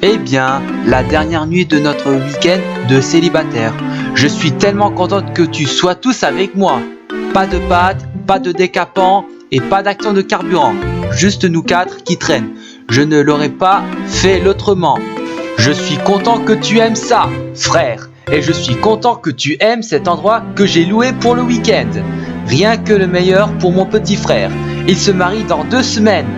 Eh bien, la dernière nuit de notre week-end de célibataire. Je suis tellement contente que tu sois tous avec moi. Pas de pâtes, pas de décapant et pas d'action de carburant. Juste nous quatre qui traînent. Je ne l'aurais pas fait l'autrement. Je suis content que tu aimes ça, frère. Et je suis content que tu aimes cet endroit que j'ai loué pour le week-end. Rien que le meilleur pour mon petit frère. Il se marie dans 2 semaines.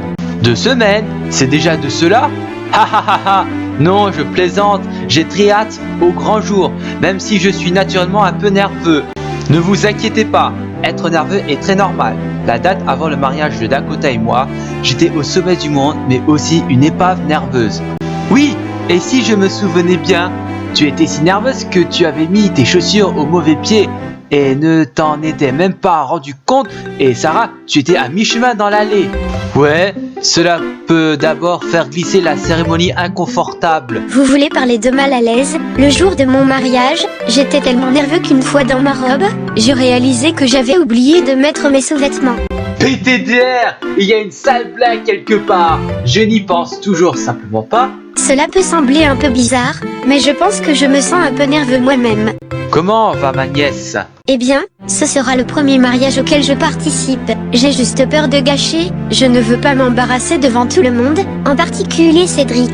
2 semaines? C'est déjà de cela? Ha ha ha ha! Non, je plaisante, j'ai très hâte au grand jour, même si je suis naturellement un peu nerveux. Ne vous inquiétez pas, être nerveux est très normal. La date avant le mariage de Dakota et moi, j'étais au sommet du monde, mais aussi une épave nerveuse. Oui, et si je me souvenais bien, tu étais si nerveuse que tu avais mis tes chaussures au mauvais pied et ne t'en étais même pas rendu compte. Et Sarah, tu étais à mi-chemin dans l'allée. Ouais, cela peut d'abord faire glisser la cérémonie inconfortable. Vous voulez parler de mal à l'aise? Le jour de mon mariage, j'étais tellement nerveux qu'une fois dans ma robe, j'ai réalisé que j'avais oublié de mettre mes sous-vêtements. PTDR, il y a une sale blague quelque part. Je n'y pense toujours simplement pas. Cela peut sembler un peu bizarre, mais je pense que je me sens un peu nerveux moi-même. Comment va ma nièce? Eh bien, ce sera le premier mariage auquel je participe. J'ai juste peur de gâcher, je ne veux pas m'embarrasser devant tout le monde, en particulier Cédric.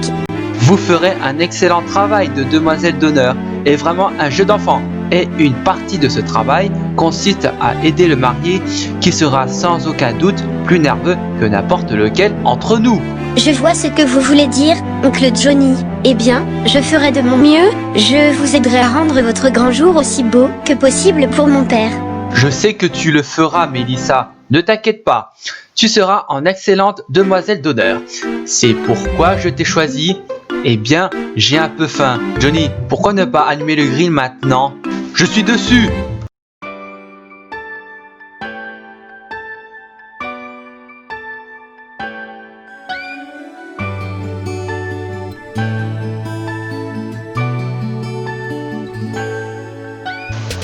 Vous ferez un excellent travail de demoiselle d'honneur et vraiment un jeu d'enfant. Et une partie de ce travail consiste à aider le marié qui sera sans aucun doute plus nerveux que n'importe lequel entre nous. Je vois ce que vous voulez dire, oncle Johnny. Eh bien, je ferai de mon mieux, je vous aiderai à rendre votre grand jour aussi beau que possible pour mon père. Je sais que tu le feras, Mélissa. Ne t'inquiète pas. Tu seras en excellente demoiselle d'honneur. C'est pourquoi je t'ai choisi. Eh bien, j'ai un peu faim. Johnny, pourquoi ne pas allumer le grill maintenant? Je suis dessus!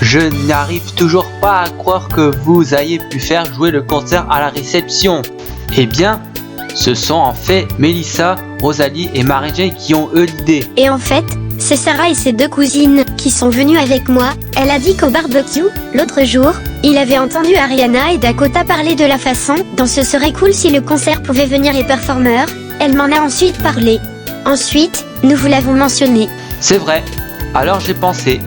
Je n'arrive toujours pas à croire que vous ayez pu faire jouer le concert à la réception. Eh bien, ce sont en fait Mélissa, Rosalie et Marie-Jane qui ont eu l'idée. Et en fait, c'est Sarah et ses 2 cousines qui sont venues avec moi. Elle a dit qu'au barbecue, l'autre jour, il avait entendu Ariana et Dakota parler de la façon dont ce serait cool si le concert pouvait venir les performeurs. Elle m'en a ensuite parlé. Ensuite, nous vous l'avons mentionné. C'est vrai. Alors j'ai pensé,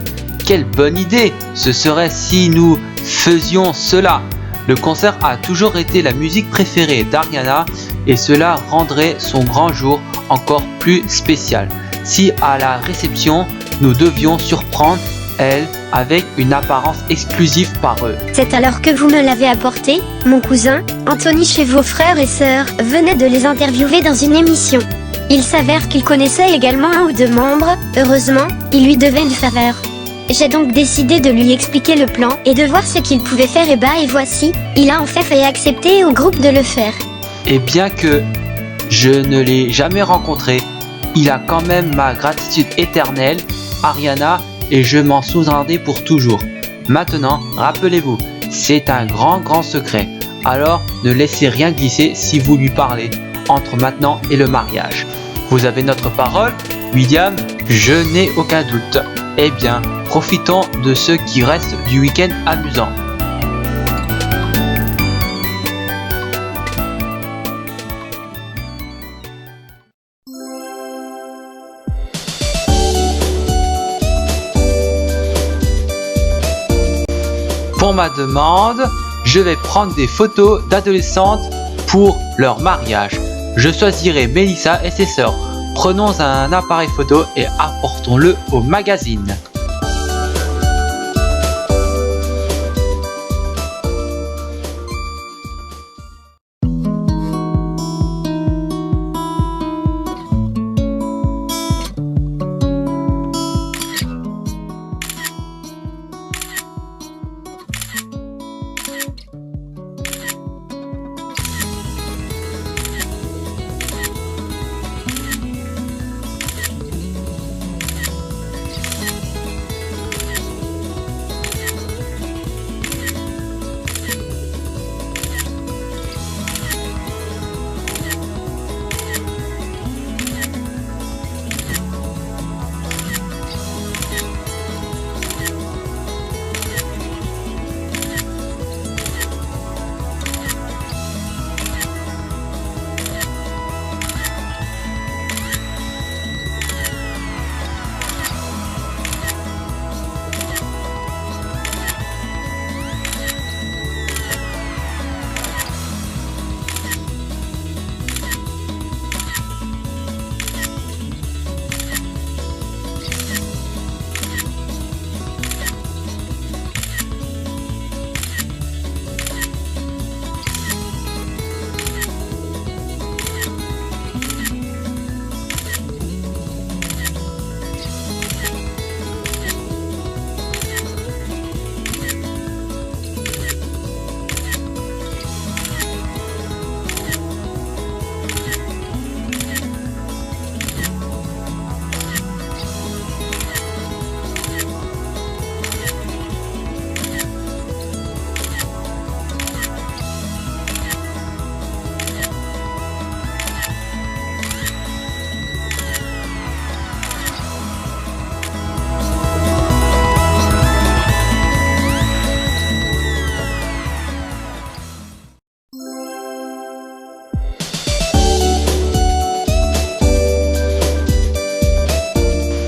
quelle bonne idée ce serait si nous faisions cela. Le concert a toujours été la musique préférée d'Ariana et cela rendrait son grand jour encore plus spécial. Si à la réception, nous devions surprendre elle avec une apparence exclusive par eux. C'est alors que vous me l'avez apporté, mon cousin, Anthony chez vos frères et sœurs, venait de les interviewer dans une émission. Il s'avère qu'il connaissait également 1 ou 2 membres, heureusement, il lui devait une faveur. J'ai donc décidé de lui expliquer le plan et de voir ce qu'il pouvait faire et voici, il a en fait accepté au groupe de le faire. Et bien que je ne l'ai jamais rencontré, il a quand même ma gratitude éternelle, Ariana, et je m'en souviendrai pour toujours. Maintenant, rappelez-vous, c'est un grand secret. Alors, ne laissez rien glisser si vous lui parlez, entre maintenant et le mariage. Vous avez notre parole, William? Je n'ai aucun doute. Eh bien, profitons de ce qui reste du week-end amusant. Pour ma demande, je vais prendre des photos d'adolescentes pour leur mariage. Je choisirai Mélissa et ses sœurs. Prenons un appareil photo et apportons-le au magazine.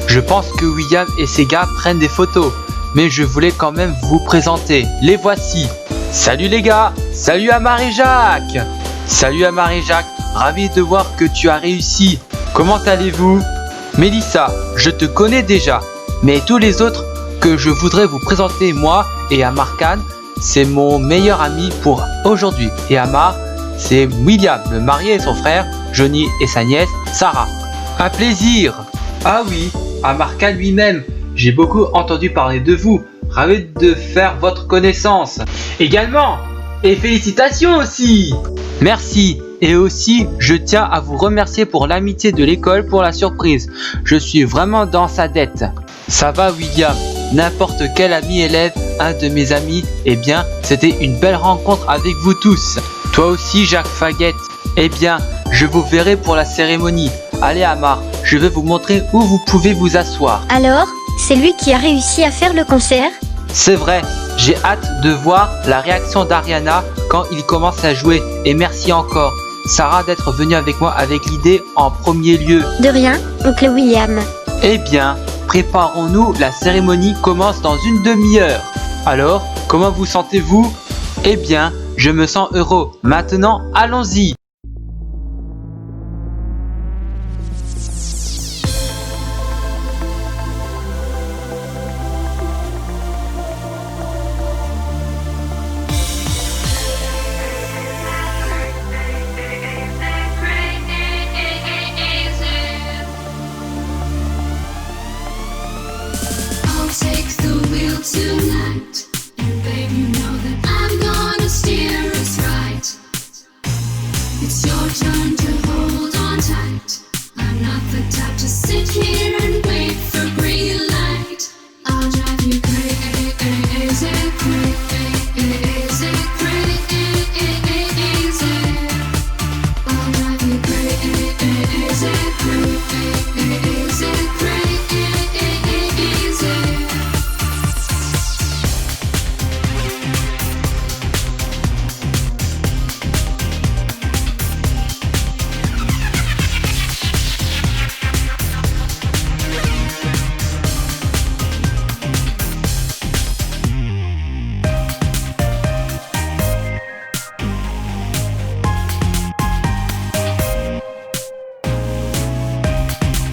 Je pense que William et ses gars prennent des photos, mais je voulais quand même vous présenter. Les voici. Salut les gars, salut Amar et Jacques. Salut Amar et Jacques, ravi de voir que tu as réussi. Comment allez-vous? Mélissa, je te connais déjà, mais tous les autres que je voudrais vous présenter, moi et Amar Khan, c'est mon meilleur ami pour aujourd'hui. Et Amar, c'est William, le marié et son frère, Johnny et sa nièce, Sarah. Un plaisir. Ah oui, Amar Khan lui-même, j'ai beaucoup entendu parler de vous. Ravi de faire votre connaissance. Également, et félicitations aussi. Merci. Et aussi, je tiens à vous remercier pour l'amitié de l'école pour la surprise. Je suis vraiment dans sa dette. Ça va William, n'importe quel ami élève, un de mes amis, eh bien, c'était une belle rencontre avec vous tous. Toi aussi Jacques Faguette. Eh bien, je vous verrai pour la cérémonie. Allez Amar, je vais vous montrer où vous pouvez vous asseoir. Alors, c'est lui qui a réussi à faire le concert? C'est vrai, j'ai hâte de voir la réaction d'Ariana quand il commence à jouer. Et merci encore, Sarah, d'être venue avec moi avec l'idée en premier lieu. De rien, oncle William. Eh bien, préparons-nous, la cérémonie commence dans une demi-heure. Alors, comment vous sentez-vous? Eh bien, je me sens heureux. Maintenant, allons-y.